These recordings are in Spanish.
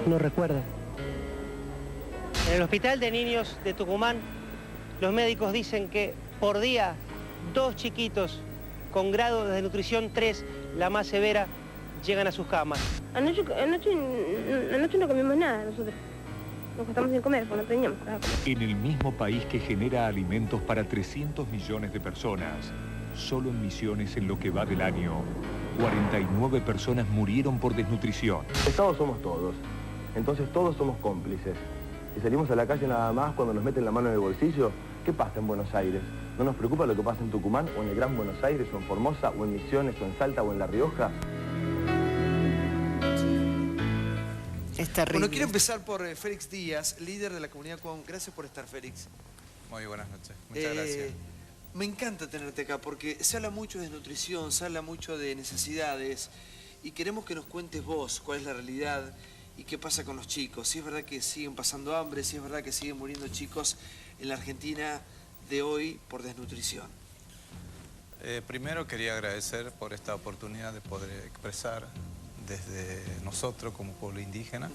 no recuerda. En el Hospital de Niños de Tucumán, los médicos dicen que por día 2 chiquitos con grado de desnutrición 3, la más severa, llegan a sus camas. Anoche no comimos nada nosotros. Nos acostamos sin comer, porque no teníamos para comer. En el mismo país que genera alimentos para 300 millones de personas, solo en Misiones en lo que va del año, 49 personas murieron por desnutrición. Estados somos todos, entonces todos somos cómplices. Y salimos a la calle nada más cuando nos meten la mano en el bolsillo. ¿Qué pasa en Buenos Aires? ¿No nos preocupa lo que pasa en Tucumán, o en el Gran Buenos Aires, o en Formosa, o en Misiones, o en Salta, o en La Rioja? Es terrible. Bueno, quiero empezar por Félix Díaz, líder de la comunidad Cuon. Gracias por estar, Félix. Muy buenas noches. Muchas gracias. Me encanta tenerte acá porque se habla mucho de nutrición, se habla mucho de necesidades y queremos que nos cuentes vos cuál es la realidad y qué pasa con los chicos. Si es verdad que siguen pasando hambre, si es verdad que siguen muriendo chicos en la Argentina de hoy por desnutrición. Primero quería agradecer por esta oportunidad de poder expresar desde nosotros como pueblo indígena.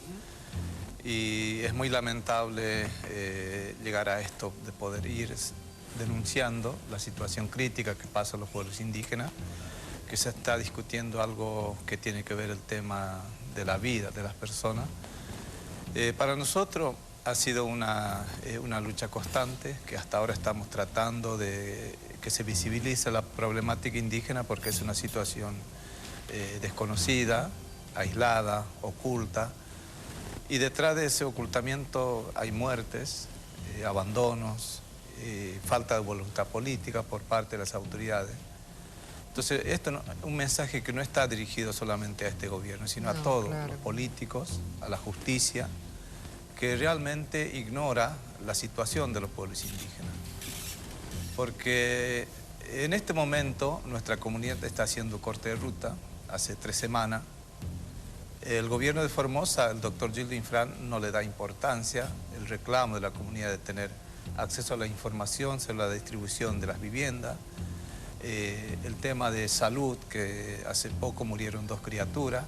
Y es muy lamentable llegar a esto de poder ir denunciando la situación crítica que pasa a los pueblos indígenas, que se está discutiendo algo que tiene que ver el tema de la vida de las personas. Para nosotros ha sido una lucha constante, que hasta ahora estamos tratando de que se visibilice la problemática indígena porque es una situación desconocida, aislada, oculta, y detrás de ese ocultamiento hay muertes, abandonos, falta de voluntad política por parte de las autoridades. Entonces, esto es un mensaje que no está dirigido solamente a este gobierno, sino a todos los políticos, a la justicia, que realmente ignora la situación de los pueblos indígenas. Porque en este momento nuestra comunidad está haciendo corte de ruta, hace 3 semanas. El gobierno de Formosa, el doctor Gildo Infran, no le da importancia el reclamo de la comunidad de tener acceso a la información sobre la distribución de las viviendas, el tema de salud, que hace poco murieron 2 criaturas.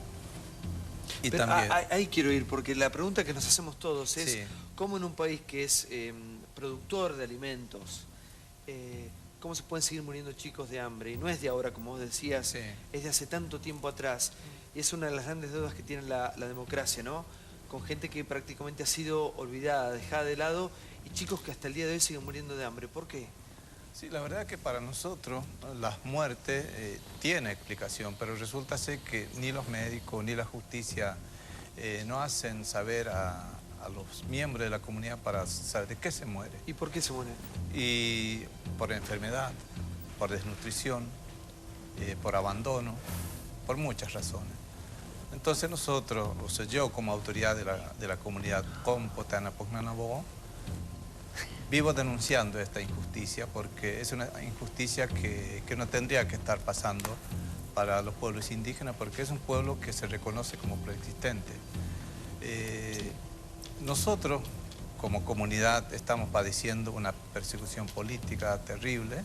Y pero también... ahí quiero ir, porque la pregunta que nos hacemos todos es cómo en un país que es productor de alimentos, cómo se pueden seguir muriendo chicos de hambre. Y no es de ahora, como vos decías, es de hace tanto tiempo atrás. Y es una de las grandes deudas que tiene la democracia, ¿no? Con gente que prácticamente ha sido olvidada, dejada de lado, y chicos que hasta el día de hoy siguen muriendo de hambre. ¿Por qué? Sí, la verdad que para nosotros las muertes tienen explicación, pero resulta ser que ni los médicos ni la justicia no hacen saber a los miembros de la comunidad para saber de qué se muere. ¿Y por qué se muere? Y por enfermedad, por desnutrición, por abandono, por muchas razones. Entonces nosotros, o sea, yo como autoridad de la comunidad Compotana Pognanabó, vivo denunciando esta injusticia porque es una injusticia que no tendría que estar pasando para los pueblos indígenas porque es un pueblo que se reconoce como preexistente. Nosotros como comunidad estamos padeciendo una persecución política terrible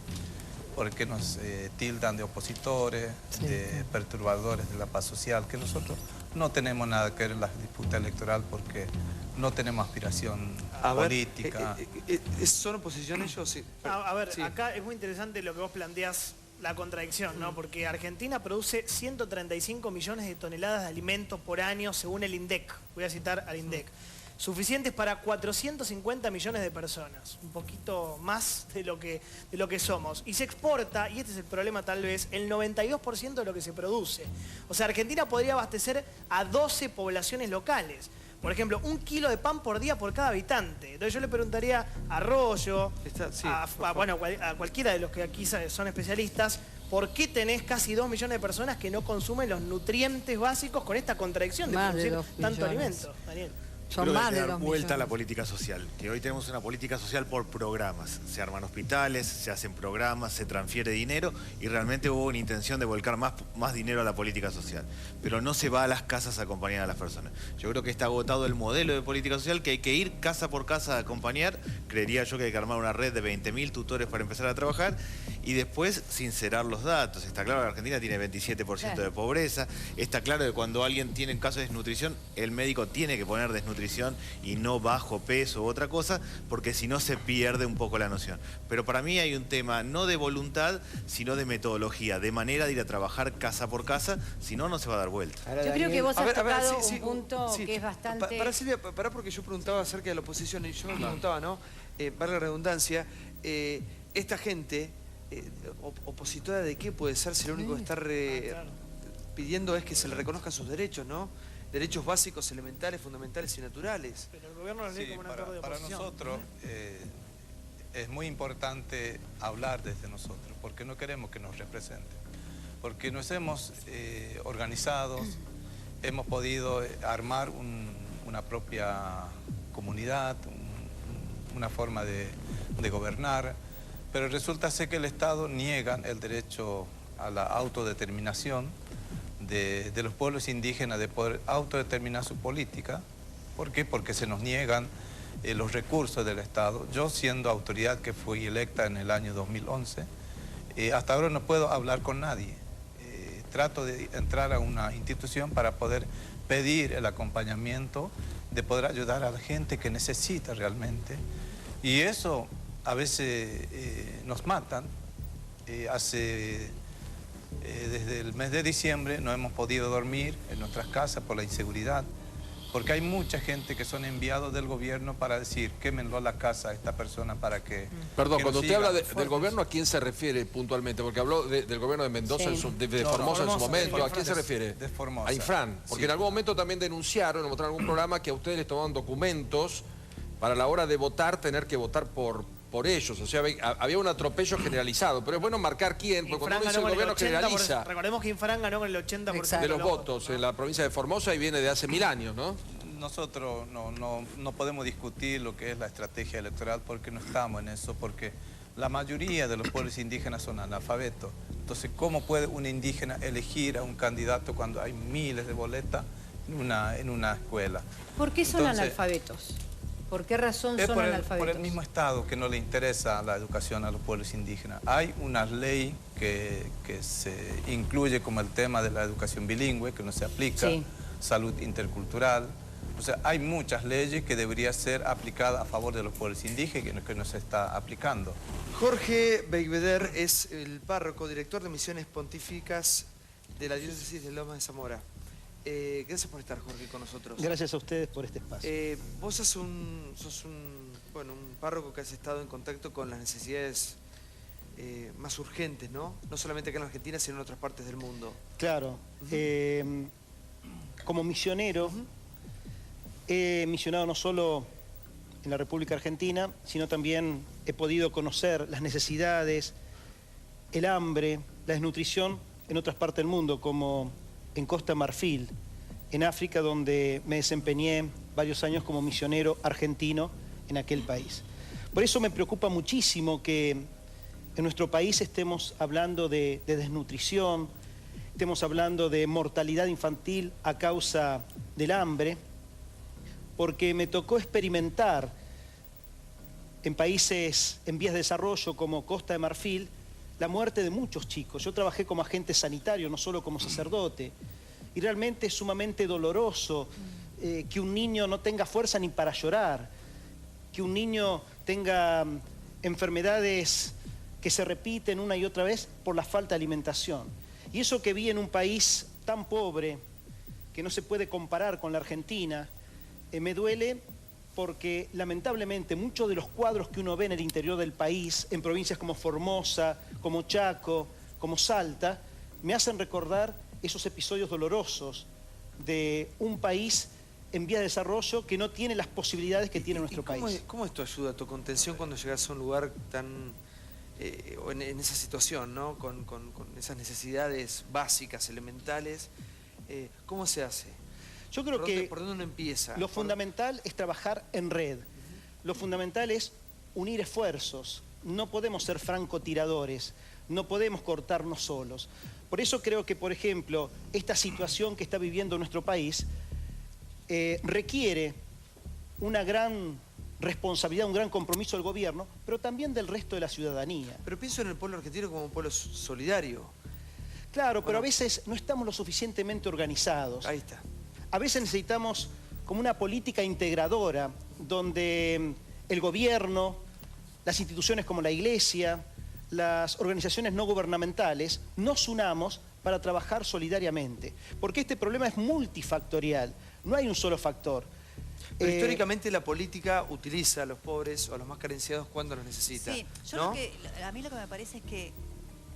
porque nos tildan de opositores, de perturbadores de la paz social, que nosotros no tenemos nada que ver en la disputa electoral porque no tenemos aspiración política. ¿Son oposición ellos? Sí. A ver, acá es muy interesante lo que vos planteás, la contradicción, ¿no? Porque Argentina produce 135 millones de toneladas de alimentos por año según el INDEC. Voy a citar al INDEC. Suficientes para 450 millones de personas, un poquito más de lo que somos. Y se exporta, y este es el problema tal vez, el 92% de lo que se produce. O sea, Argentina podría abastecer a 12 poblaciones locales. Por ejemplo, 1 kilo de pan por día por cada habitante. Entonces yo le preguntaría a Arroyo, a cualquiera de los que aquí son especialistas, ¿por qué tenés casi 2 millones de personas que no consumen los nutrientes básicos con esta contradicción de producir tanto alimento, Daniel? Son Creo que hay más que de dar 2 vuelta a la millones. política social, que hoy tenemos una política social por programas. Se arman hospitales, se hacen programas, se transfiere dinero y realmente hubo una intención de volcar más dinero a la política social. Pero no se va a las casas a acompañar a las personas. Yo creo que está agotado el modelo de política social, que hay que ir casa por casa a acompañar. Creería yo que hay que armar una red de 20.000 tutores para empezar a trabajar y después sincerar los datos. Está claro que Argentina tiene 27% de pobreza. Está claro que cuando alguien tiene un caso de desnutrición, el médico tiene que poner desnutrición y no bajo peso u otra cosa, porque si no se pierde un poco la noción. Pero para mí hay un tema no de voluntad, sino de metodología, de manera de ir a trabajar casa por casa, si no, no se va a dar vuelta. Yo creo que vos has tocado sí, un punto que es bastante... Para Silvia, para porque yo preguntaba acerca de la oposición y yo me preguntaba, ¿no? Valga la redundancia, esta gente opositora de qué puede ser si lo único que está pidiendo es que se le reconozcan sus derechos, ¿no? Derechos básicos, elementales, fundamentales y naturales. Pero el gobierno los lee como un actor de para oposición. nosotros es muy importante hablar desde nosotros, porque no queremos que nos representen. Porque nos hemos organizado, hemos podido armar una propia comunidad, una forma de gobernar, pero resulta ser que el Estado niega el derecho a la autodeterminación de los pueblos indígenas de poder autodeterminar su política. ¿Por qué? Porque se nos niegan los recursos del Estado. Yo, siendo autoridad que fui electa en el año 2011, hasta ahora no puedo hablar con nadie. Trato de entrar a una institución para poder pedir el acompañamiento, de poder ayudar a la gente que necesita realmente. Y eso a veces nos matan. Desde el mes de diciembre no hemos podido dormir en nuestras casas por la inseguridad, porque hay mucha gente que son enviados del gobierno para decir, quémenlo a la casa a esta persona para que... Perdón, que cuando nos usted habla siga. del gobierno, ¿a quién se refiere puntualmente? Porque habló del gobierno de Mendoza, de Formosa en su momento. ¿A quién se refiere? De Formosa. A Infran. Porque en algún momento también denunciaron, o mostraron algún programa que a ustedes les tomaban documentos para la hora de votar, tener que votar por ellos. O sea, había un atropello generalizado. Pero es bueno marcar quién, porque cuando uno dice el gobierno generaliza. Recordemos que Infran ganó con el 80% de los votos en la provincia de Formosa y viene de hace 1000 años, ¿no? Nosotros no podemos discutir lo que es la estrategia electoral porque no estamos en eso, porque la mayoría de los pueblos indígenas son analfabetos. Entonces, ¿cómo puede un indígena elegir a un candidato cuando hay miles de boletas en una escuela? ¿Por qué son analfabetos? ¿Por qué razón son analfabetos? Por el mismo Estado que no le interesa la educación a los pueblos indígenas. Hay una ley que se incluye como el tema de la educación bilingüe, que no se aplica, salud intercultural. O sea, hay muchas leyes que deberían ser aplicadas a favor de los pueblos indígenas que no se está aplicando. Jorge Beiveder es el párroco, director de misiones pontíficas de la diócesis de Lomas de Zamora. Gracias por estar, Jorge, con nosotros. Gracias a ustedes por este espacio. Vos sos un párroco que has estado en contacto con las necesidades más urgentes, ¿no? No solamente acá en Argentina, sino en otras partes del mundo. Claro. Como misionero, he misionado no solo en la República Argentina, sino también he podido conocer las necesidades, el hambre, la desnutrición en otras partes del mundo, como en Costa de Marfil, en África, donde me desempeñé varios años como misionero argentino en aquel país. Por eso me preocupa muchísimo que en nuestro país estemos hablando de desnutrición, estemos hablando de mortalidad infantil a causa del hambre, porque me tocó experimentar en países en vías de desarrollo como Costa de Marfil la muerte de muchos chicos. Yo trabajé como agente sanitario, no solo como sacerdote, y realmente es sumamente doloroso que un niño no tenga fuerza ni para llorar, que un niño tenga enfermedades que se repiten una y otra vez por la falta de alimentación. Y eso que vi en un país tan pobre, que no se puede comparar con la Argentina, me duele porque lamentablemente muchos de los cuadros que uno ve en el interior del país, en provincias como Formosa, como Chaco, como Salta, me hacen recordar esos episodios dolorosos de un país en vía de desarrollo que no tiene las posibilidades que tiene nuestro país. ¿Cómo esto ayuda a tu contención cuando llegas a un lugar tan... en esa situación, ¿no? Con esas necesidades básicas, elementales? ¿Cómo se hace? Yo creo que ¿Por dónde uno empieza? lo fundamental es trabajar en red. Lo fundamental es unir esfuerzos. No podemos ser francotiradores, no podemos cortarnos solos. Por eso creo que, por ejemplo, esta situación que está viviendo nuestro país requiere una gran responsabilidad, un gran compromiso del gobierno, pero también del resto de la ciudadanía. Pero pienso en el pueblo argentino como un pueblo solidario. Claro, pero a veces no estamos lo suficientemente organizados. Ahí está. A veces necesitamos como una política integradora, donde el gobierno, las instituciones como la Iglesia, las organizaciones no gubernamentales, nos unamos para trabajar solidariamente. Porque este problema es multifactorial, no hay un solo factor. Pero históricamente la política utiliza a los pobres o a los más carenciados cuando los necesita. Sí, ¿no? a mí lo que me parece es que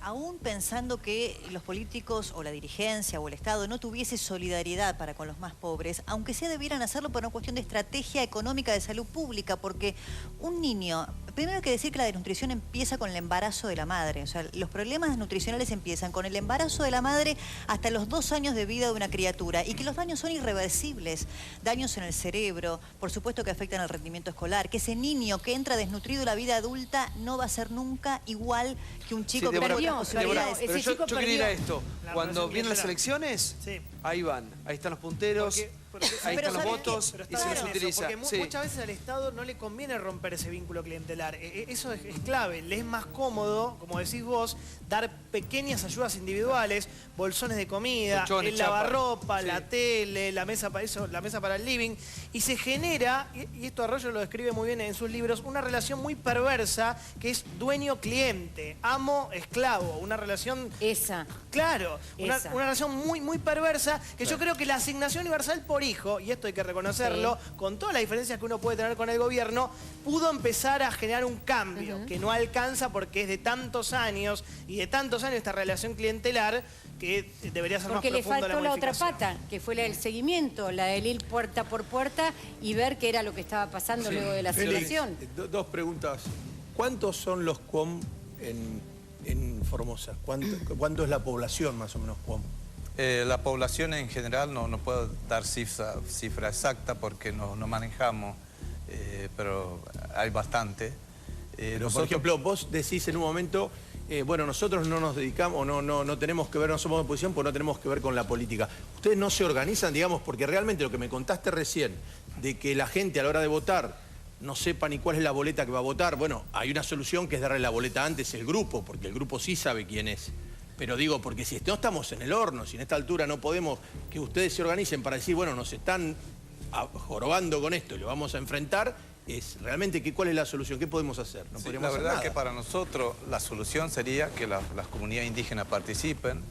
aún pensando que los políticos o la dirigencia o el Estado no tuviese solidaridad para con los más pobres, aunque sea debieran hacerlo por una cuestión de estrategia económica de salud pública, porque un niño, primero hay que decir que la desnutrición empieza con el embarazo de la madre, o sea, los problemas nutricionales empiezan con el embarazo de la madre hasta los 2 años de vida de una criatura y que los daños son irreversibles, daños en el cerebro, por supuesto que afectan al rendimiento escolar, que ese niño que entra desnutrido a la vida adulta no va a ser nunca igual que un chico que tuvo posibilidades. Pero yo quería ir a esto. Cuando vienen las elecciones, sí, ahí van. Ahí están los punteros, ahí están los votos y se los utiliza. Porque muchas veces al Estado no le conviene romper ese vínculo clientelar. Eso es clave. Le es más cómodo, como decís vos, dar pequeñas ayudas individuales, bolsones de comida, colchones, el lavarropa, la tele, la mesa para el living. Y se genera, y esto Arroyo lo describe muy bien en sus libros, una relación muy perversa que es dueño-cliente, amo-esclavo. Una relación... Esa. Claro, una relación muy, muy perversa que yo creo que la asignación universal por hijo, y esto hay que reconocerlo, con todas las diferencias que uno puede tener con el gobierno, pudo empezar a generar un cambio que no alcanza porque es de tantos años y de tantos años esta relación clientelar que debería ser más profunda. Porque le faltó la otra pata, que fue la del seguimiento, la del ir puerta por puerta y ver qué era lo que estaba pasando luego de la situación. Dos preguntas. ¿Cuántos son los QOM en Formosa? ¿Cuánto es la población más o menos QOM? La población en general no puedo dar cifra exacta porque no manejamos, pero hay bastante. Pero, por ejemplo, vos decís en un momento, bueno, nosotros no nos dedicamos, no tenemos que ver, no somos de oposición, pues no tenemos que ver con la política. Ustedes no se organizan, digamos, porque realmente lo que me contaste recién, de que la gente a la hora de votar no sepa ni cuál es la boleta que va a votar, bueno, hay una solución que es darle la boleta antes al grupo, porque el grupo sí sabe quién es. Pero digo, porque si no estamos en el horno, si en esta altura no podemos que ustedes se organicen para decir, bueno, nos están jorobando con esto y lo vamos a enfrentar, es realmente ¿cuál es la solución? ¿Qué podemos hacer? No podríamos hacer nada. La verdad que para nosotros la solución sería que las comunidades indígenas participen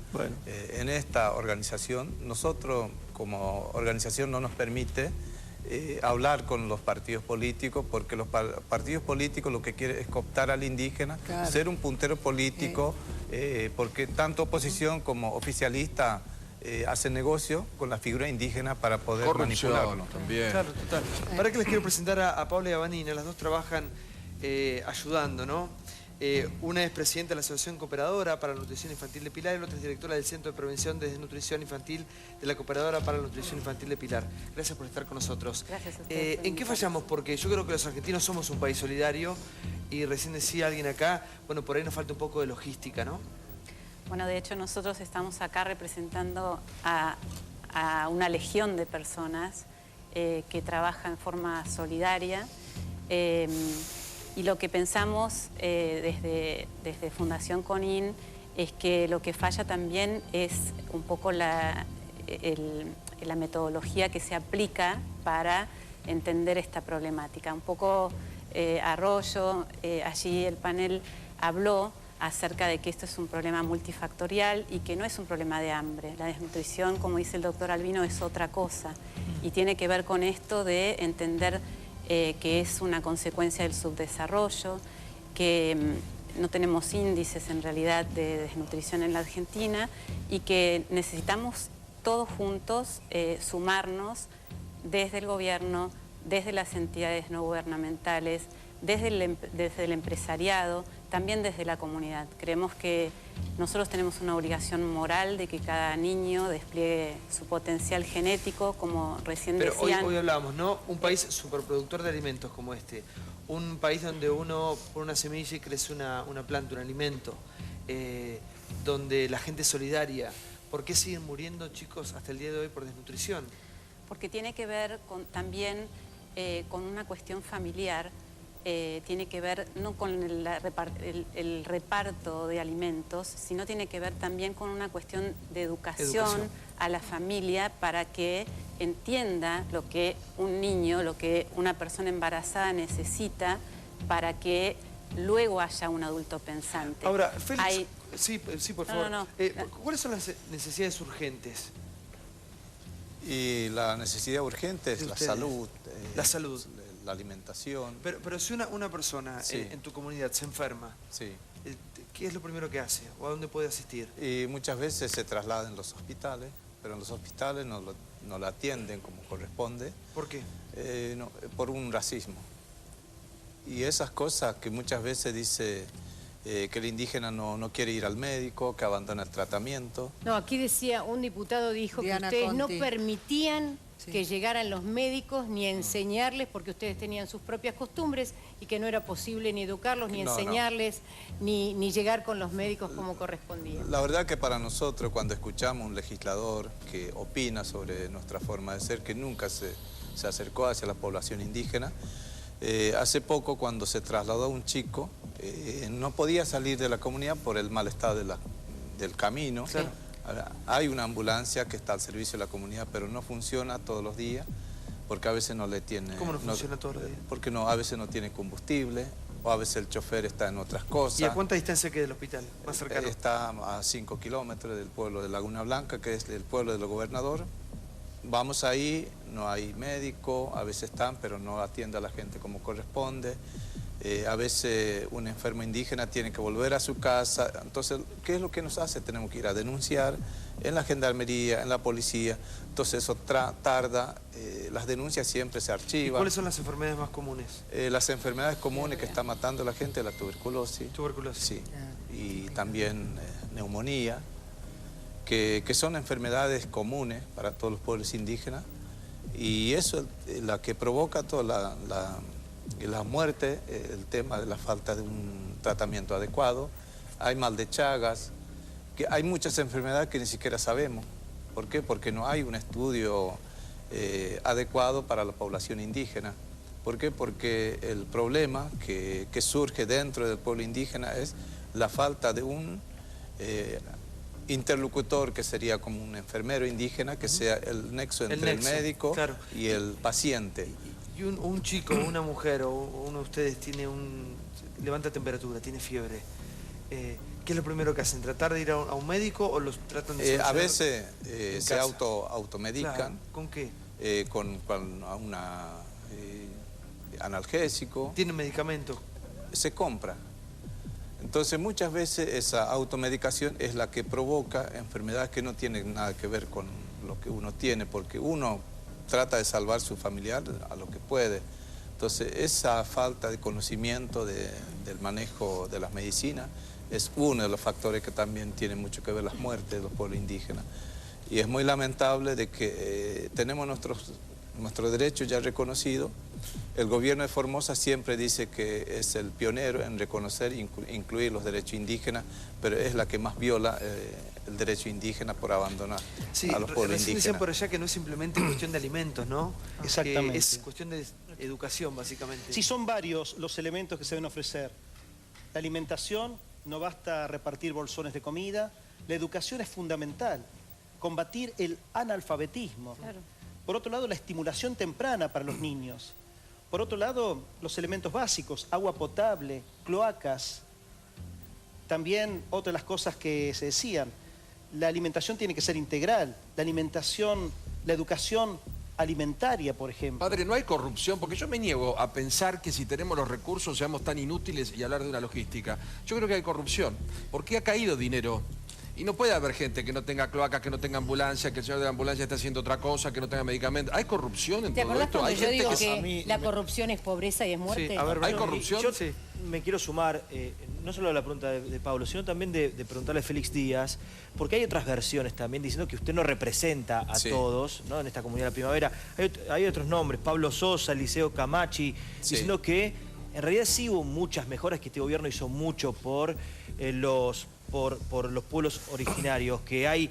en esta organización. Nosotros como organización no nos permite hablar con los partidos políticos, porque los partidos políticos lo que quieren es cooptar al indígena, ser un puntero político, porque tanto oposición como oficialista hacen negocio con la figura indígena para poder manipularlo. También. Claro, total. Para que les quiero presentar a Paula y a Vanina, las dos trabajan ayudando, ¿no? Una es presidenta de la Asociación Cooperadora para la Nutrición Infantil de Pilar y la otra es directora del Centro de Prevención de Desnutrición Infantil de la Cooperadora para la Nutrición Infantil de Pilar. Gracias por estar con nosotros. Gracias a ustedes. ¿En qué fallamos? Porque yo creo que los argentinos somos un país solidario y recién decía alguien acá, bueno, por ahí nos falta un poco de logística, ¿no? Bueno, de hecho nosotros estamos acá representando a una legión de personas que trabajan en forma solidaria. Y lo que pensamos desde Fundación CONIN es que lo que falla también es un poco la metodología que se aplica para entender esta problemática. Un poco Arroyo, allí el panel habló acerca de que esto es un problema multifactorial y que no es un problema de hambre. La desnutrición, como dice el doctor Albino, es otra cosa y tiene que ver con esto de entender que es una consecuencia del subdesarrollo, que no tenemos índices en realidad de desnutrición en la Argentina y que necesitamos todos juntos sumarnos desde el gobierno, desde las entidades no gubernamentales, desde el empresariado, también desde la comunidad. Creemos que nosotros tenemos una obligación moral de que cada niño despliegue su potencial genético, como recién Pero decían. hoy hablábamos, ¿no? Un país superproductor de alimentos como este, un país donde uno pone una semilla y crece una planta, un alimento, donde la gente es solidaria. ¿Por qué siguen muriendo chicos hasta el día de hoy por desnutrición? Porque tiene que ver también con una cuestión familiar. Tiene que ver no con el reparto de alimentos, sino tiene que ver también con una cuestión de educación a la familia para que entienda lo que un niño, lo que una persona embarazada necesita para que luego haya un adulto pensante. Ahora, Félix, sí, por favor. No. ¿Cuáles son las necesidades urgentes? Y la necesidad urgente es la salud. La salud. La alimentación. Pero si una persona en tu comunidad se enferma, ¿qué es lo primero que hace? ¿O a dónde puede asistir? Y muchas veces se traslada en los hospitales, pero en los hospitales no la atienden como corresponde. ¿Por qué? Por un racismo. Y esas cosas que muchas veces dice que el indígena no quiere ir al médico, que abandona el tratamiento. No, aquí decía, un diputado dijo Diana que ustedes Conti. no permitían que llegaran los médicos ni a enseñarles porque ustedes tenían sus propias costumbres y que no era posible ni educarlos, ni enseñarles, ni llegar con los médicos como correspondía. La verdad que para nosotros, cuando escuchamos a un legislador que opina sobre nuestra forma de ser, que nunca se acercó hacia la población indígena, hace poco cuando se trasladó a un chico, no podía salir de la comunidad por el mal estado del camino. Claro. Ahora, hay una ambulancia que está al servicio de la comunidad, pero no funciona todos los días, porque a veces no le tiene... ¿Cómo no funciona todos los días? Porque a veces no tiene combustible, o a veces el chofer está en otras cosas. ¿Y a cuánta distancia queda del hospital más cercano? Está a 5 kilómetros del pueblo de Laguna Blanca, que es el pueblo del gobernador. Vamos ahí, no hay médico, a veces están, pero no atiende a la gente como corresponde. A veces un enfermo indígena tiene que volver a su casa. Entonces, ¿qué es lo que nos hace? Tenemos que ir a denunciar en la gendarmería, en la policía. Entonces eso tarda, las denuncias siempre se archivan. ¿Y cuáles son las enfermedades más comunes? Las enfermedades comunes que está matando a la gente, la tuberculosis. Tuberculosis. Sí. Y también neumonía, que son enfermedades comunes para todos los pueblos indígenas. Y eso es la que provoca toda la muerte, el tema de la falta de un tratamiento adecuado. Hay mal de Chagas, que hay muchas enfermedades que ni siquiera sabemos. ¿Por qué? Porque no hay un estudio adecuado para la población indígena. ¿Por qué? Porque el problema que surge dentro del pueblo indígena es la falta de un interlocutor que sería como un enfermero indígena, que sea el nexo entre el médico y el paciente. Y un chico, una mujer o uno de ustedes levanta temperatura, tiene fiebre. ¿Qué es lo primero que hacen? ¿Tratar de ir a un médico o los tratan de solucionar? A veces se automedican. Claro. ¿Con qué? Con analgésico. ¿Tienen medicamento? Se compra. Entonces muchas veces esa automedicación es la que provoca enfermedades que no tienen nada que ver con lo que uno tiene, porque uno trata de salvar a su familiar a lo que puede. Entonces esa falta de conocimiento del manejo de las medicinas es uno de los factores que también tiene mucho que ver las muertes de los pueblos indígenas. Y es muy lamentable de que tenemos nuestros derechos ya reconocidos. El gobierno de Formosa siempre dice que es el pionero en reconocer e incluir los derechos indígenas, pero es la que más viola el derecho indígena por abandonar a los pueblos indígenas. Dicen por allá que no es simplemente cuestión de alimentos, ¿no? Exactamente. Que es cuestión de educación, básicamente. Sí, son varios los elementos que se deben ofrecer. La alimentación, no basta repartir bolsones de comida. La educación es fundamental. Combatir el analfabetismo. Claro. Por otro lado, la estimulación temprana para los niños. Por otro lado, los elementos básicos, agua potable, cloacas. También otra de las cosas que se decían, la alimentación tiene que ser integral. La alimentación, la educación alimentaria, por ejemplo. Padre, no hay corrupción, porque yo me niego a pensar que si tenemos los recursos seamos tan inútiles y hablar de una logística. Yo creo que hay corrupción. ¿Por qué ha caído dinero? Y no puede haber gente que no tenga cloacas, que no tenga ambulancia, que el señor de la ambulancia esté haciendo otra cosa, que no tenga medicamentos. ¿Hay corrupción en ¿Te todo acordás esto? cuando ¿Hay yo gente digo que la corrupción es pobreza y es muerte? Sí. A ver, ¿hay corrupción? Yo me quiero sumar, no solo la pregunta de Pablo, sino también de preguntarle a Félix Díaz, porque hay otras versiones también diciendo que usted no representa a todos, ¿no? En esta comunidad de la primavera. Hay otros nombres, Pablo Sosa, Liceo Camachi, diciendo que en realidad sí hubo muchas mejoras, que este gobierno hizo mucho por los pueblos originarios, que hay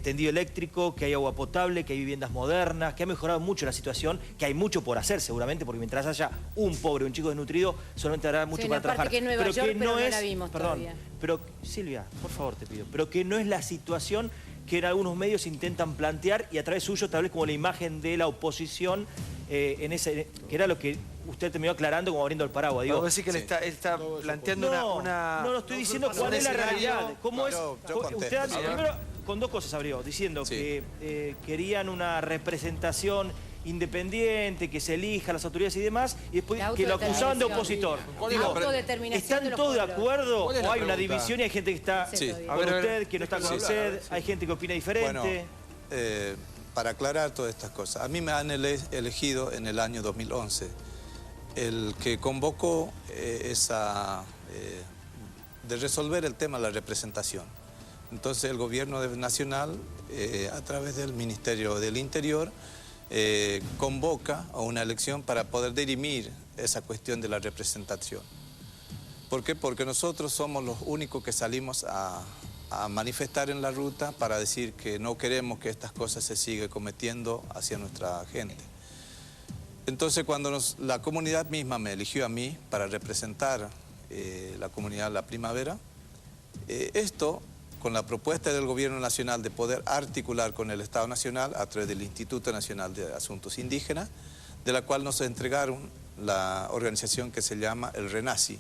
tendido eléctrico, que hay agua potable, que hay viviendas modernas, que ha mejorado mucho la situación, que hay mucho por hacer seguramente, porque mientras haya un pobre, un chico desnutrido, solamente habrá mucho para trabajar. Que Nueva York, pero no la vimos todavía. Pero, Silvia, por favor te pido, pero que no es la situación que en algunos medios intentan plantear y a través suyo tal vez como la imagen de la oposición, que era lo que usted terminó aclarando como abriendo el paraguas. Digo, decir que él está planteando una... No, estoy diciendo cuál es la realidad. ¿Cómo es? Usted primero con dos cosas abrió, diciendo que querían una representación independiente, que se elija las autoridades y demás, y después que lo acusaban de opositor. Digo, ¿están todos de acuerdo o hay una división y hay gente que está con usted, que no está con usted, hay gente que opina diferente? Bueno, para aclarar todas estas cosas, a mí me han elegido en el año 2011. El que convocó de resolver el tema de la representación. Entonces el gobierno nacional, a través del Ministerio del Interior, convoca a una elección para poder dirimir esa cuestión de la representación. ¿Por qué? Porque nosotros somos los únicos que salimos a manifestar en la ruta para decir que no queremos que estas cosas se sigan cometiendo hacia nuestra gente. Entonces cuando la comunidad misma me eligió a mí para representar la comunidad La Primavera, esto con la propuesta del Gobierno Nacional de poder articular con el Estado Nacional a través del Instituto Nacional de Asuntos Indígenas, de la cual nos entregaron la organización que se llama el RENACI,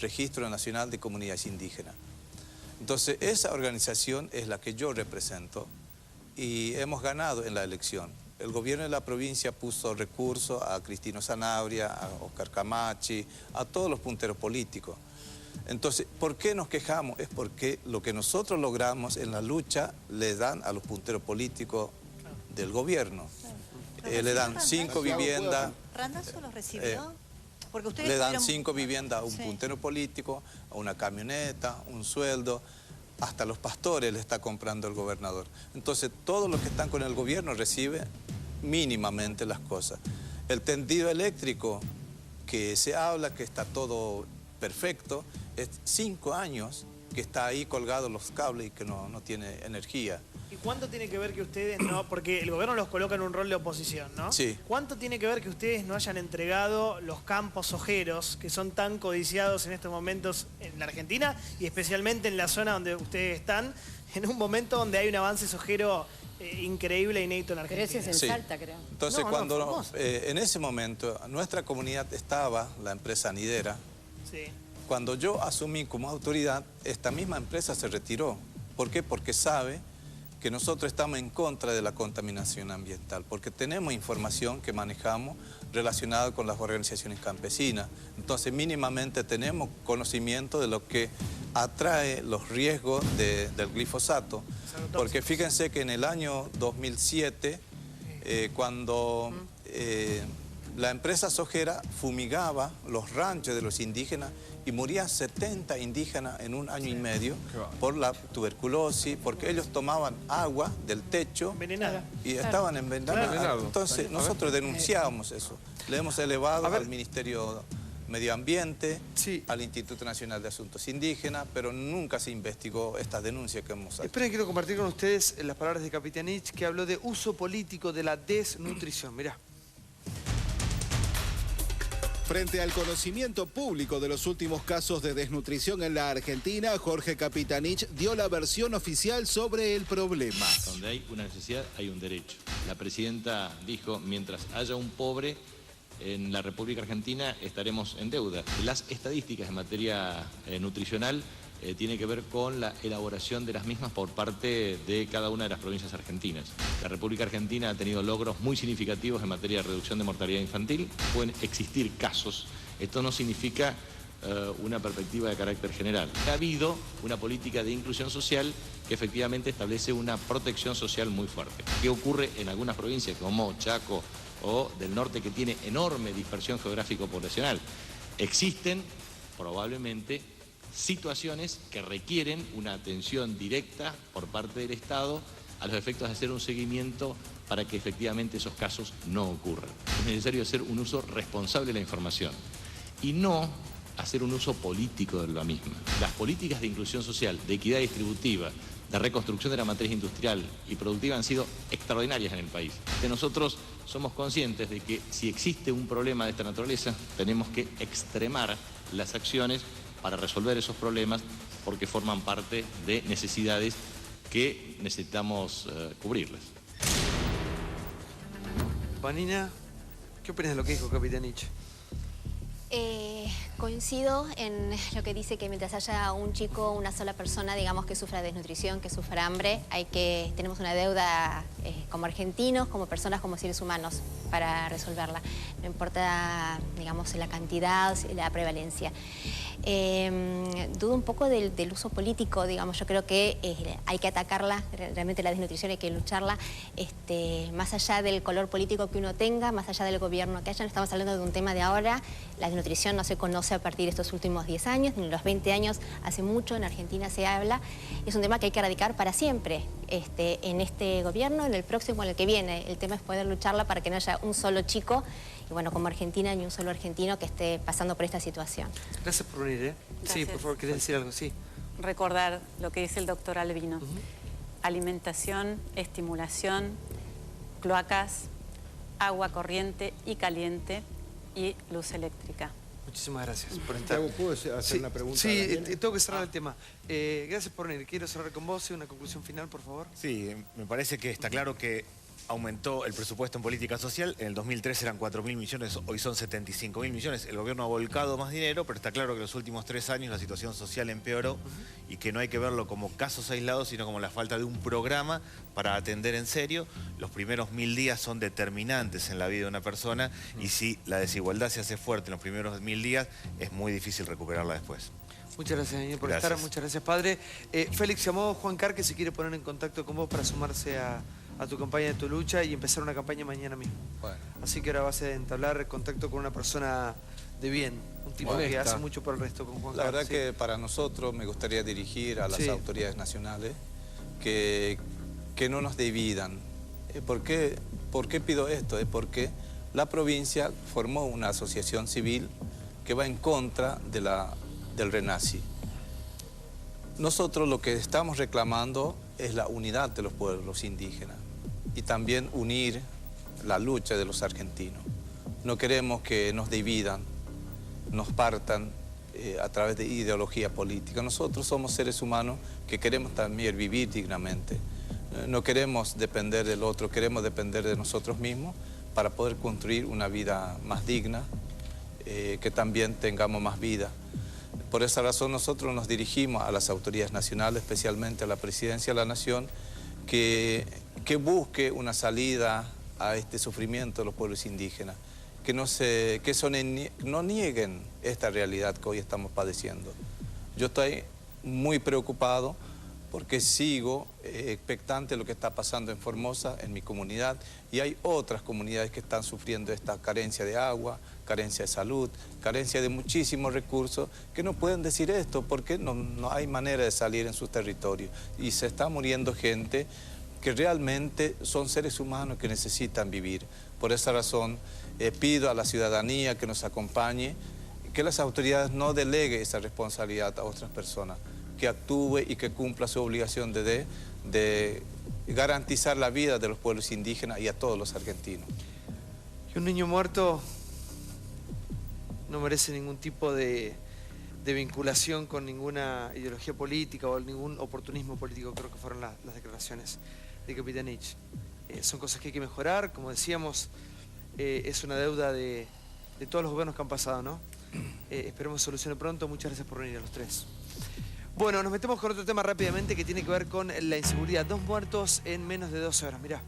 Registro Nacional de Comunidades Indígenas. Entonces esa organización es la que yo represento y hemos ganado en la elección. El gobierno de la provincia puso recursos a Cristino Sanabria, a Oscar Camachi, a todos los punteros políticos. Entonces, ¿por qué nos quejamos? Es porque lo que nosotros logramos en la lucha le dan a los punteros políticos del gobierno. Le dan 5 viviendas. ¿Randazzo los recibió? Porque ustedes le dan 5 viviendas a un puntero político, a una camioneta, un sueldo. Hasta los pastores le está comprando el gobernador. Entonces, todos los que están con el gobierno reciben mínimamente las cosas. El tendido eléctrico, que se habla que está todo perfecto, es 5 años que está ahí colgados los cables y que no tiene energía. ¿Y cuánto tiene que ver que ustedes no, porque el gobierno los coloca en un rol de oposición, ¿no? Sí. ¿Cuánto tiene que ver que ustedes no hayan entregado los campos sojeros que son tan codiciados en estos momentos en la Argentina y especialmente en la zona donde ustedes están, en un momento donde hay un avance sojero increíble e inédito en Argentina? Pero ese es en Salta, creo. Entonces, en ese momento, nuestra comunidad estaba, la empresa Nidera. Sí. Cuando yo asumí como autoridad, esta misma empresa se retiró. ¿Por qué? Porque sabe que nosotros estamos en contra de la contaminación ambiental, porque tenemos información que manejamos relacionada con las organizaciones campesinas. Entonces, mínimamente tenemos conocimiento de lo que atrae los riesgos del glifosato. Porque fíjense que en el año 2007, cuando la empresa sojera fumigaba los ranchos de los indígenas y morían 70 indígenas en un año y medio por la tuberculosis, porque ellos tomaban agua del techo y estaban envenenados. Entonces nosotros denunciábamos eso. Le hemos elevado al Ministerio Medio Ambiente, al Instituto Nacional de Asuntos Indígenas, pero nunca se investigó estas denuncias que hemos hecho. Esperen, quiero compartir con ustedes las palabras de Capitanich, que habló de uso político de la desnutrición. Mirá. Frente al conocimiento público de los últimos casos de desnutrición en la Argentina, Jorge Capitanich dio la versión oficial sobre el problema. Donde hay una necesidad, hay un derecho. La presidenta dijo, mientras haya un pobre en la República Argentina, estaremos en deuda. Las estadísticas en materia nutricional tiene que ver con la elaboración de las mismas por parte de cada una de las provincias argentinas. La República Argentina ha tenido logros muy significativos en materia de reducción de mortalidad infantil. Pueden existir casos. Esto no significa una perspectiva de carácter general. Ha habido una política de inclusión social que efectivamente establece una protección social muy fuerte. ¿Qué ocurre en algunas provincias como Chaco o del norte, que tiene enorme dispersión geográfico-poblacional? Existen probablemente situaciones que requieren una atención directa por parte del Estado a los efectos de hacer un seguimiento para que efectivamente esos casos no ocurran. Es necesario hacer un uso responsable de la información y no hacer un uso político de la misma. Las políticas de inclusión social, de equidad distributiva, de reconstrucción de la matriz industrial y productiva han sido extraordinarias en el país. Nosotros somos conscientes de que si existe un problema de esta naturaleza, tenemos que extremar las acciones para resolver esos problemas porque forman parte de necesidades que necesitamos cubrirlas. Vanina, ¿qué opinas de lo que dijo Capitanich? Coincido en lo que dice que mientras haya un chico, una sola persona, digamos, que sufra desnutrición, que sufra hambre, tenemos una deuda como argentinos, como personas, como seres humanos, para resolverla. No importa, digamos, la cantidad, la prevalencia. Dudo un poco del uso político, digamos. Yo creo que hay que atacarla, realmente la desnutrición hay que lucharla, más allá del color político que uno tenga, más allá del gobierno que haya. No estamos hablando de un tema de ahora. La desnutrición no se conoce a partir de estos últimos 10 años, ni en los 20 años, hace mucho en Argentina se habla. Es un tema que hay que erradicar para siempre, en este gobierno, en el próximo, en el que viene. El tema es poder lucharla para que no haya un solo chico, y bueno, como Argentina, ni un solo argentino que esté pasando por esta situación. Gracias por venir, Sí, por favor, ¿querés decir algo? Sí. Recordar lo que dice el doctor Albino. Alimentación, estimulación, cloacas, agua corriente y caliente y luz eléctrica. Muchísimas gracias por estar. ¿Puedo hacer una pregunta? Sí, tengo que cerrar el tema. Gracias por venir. Quiero cerrar con vos. Una conclusión final, por favor. Sí, me parece que está claro que aumentó el presupuesto en política social. En el 2003 eran 4.000 millones, hoy son 75.000 millones. El gobierno ha volcado más dinero, pero está claro que en los últimos 3 años la situación social empeoró y que no hay que verlo como casos aislados, sino como la falta de un programa para atender en serio. Los primeros 1000 días son determinantes en la vida de una persona y si la desigualdad se hace fuerte en los primeros 1000 días, es muy difícil recuperarla después. Muchas gracias, Daniel, por estar. Muchas gracias, padre. Félix, llamó Juan Carr, que se quiere poner en contacto con vos para sumarse a tu campaña de tu lucha y empezar una campaña mañana mismo. Bueno. Así que ahora vas a entablar contacto con una persona de bien, un tipo que hace mucho por el resto con Juan Carr. La verdad que para nosotros me gustaría dirigir a las autoridades nacionales que no nos dividan. ¿Por qué pido esto? Es porque la provincia formó una asociación civil que va en contra del RENACI. Nosotros lo que estamos reclamando es la unidad de los pueblos indígenas y también unir la lucha de los argentinos. No queremos que nos dividan, nos partan a través de ideología política. Nosotros somos seres humanos que queremos también vivir dignamente. No queremos depender del otro, queremos depender de nosotros mismos para poder construir una vida más digna, que también tengamos más vida. Por esa razón nosotros nos dirigimos a las autoridades nacionales, especialmente a la Presidencia de la Nación, que busque una salida a este sufrimiento de los pueblos indígenas, que no nieguen esta realidad que hoy estamos padeciendo. Yo estoy muy preocupado porque sigo expectante de lo que está pasando en Formosa, en mi comunidad, y hay otras comunidades que están sufriendo esta carencia de agua, carencia de salud, carencia de muchísimos recursos, que no pueden decir esto porque no hay manera de salir en sus territorios. Y se está muriendo gente que realmente son seres humanos que necesitan vivir. Por esa razón pido a la ciudadanía que nos acompañe, que las autoridades no deleguen esa responsabilidad a otras personas, que actúe y que cumpla su obligación de garantizar la vida de los pueblos indígenas y a todos los argentinos. Y un niño muerto no merece ningún tipo de vinculación con ninguna ideología política o ningún oportunismo político, creo que fueron las declaraciones de Capitanich. Son cosas que hay que mejorar, como decíamos, es una deuda de todos los gobiernos que han pasado, ¿no? Esperemos que solucione pronto. Muchas gracias por venir a los tres. Bueno, nos metemos con otro tema rápidamente que tiene que ver con la inseguridad. 2 muertos en menos de 12 horas, mirá.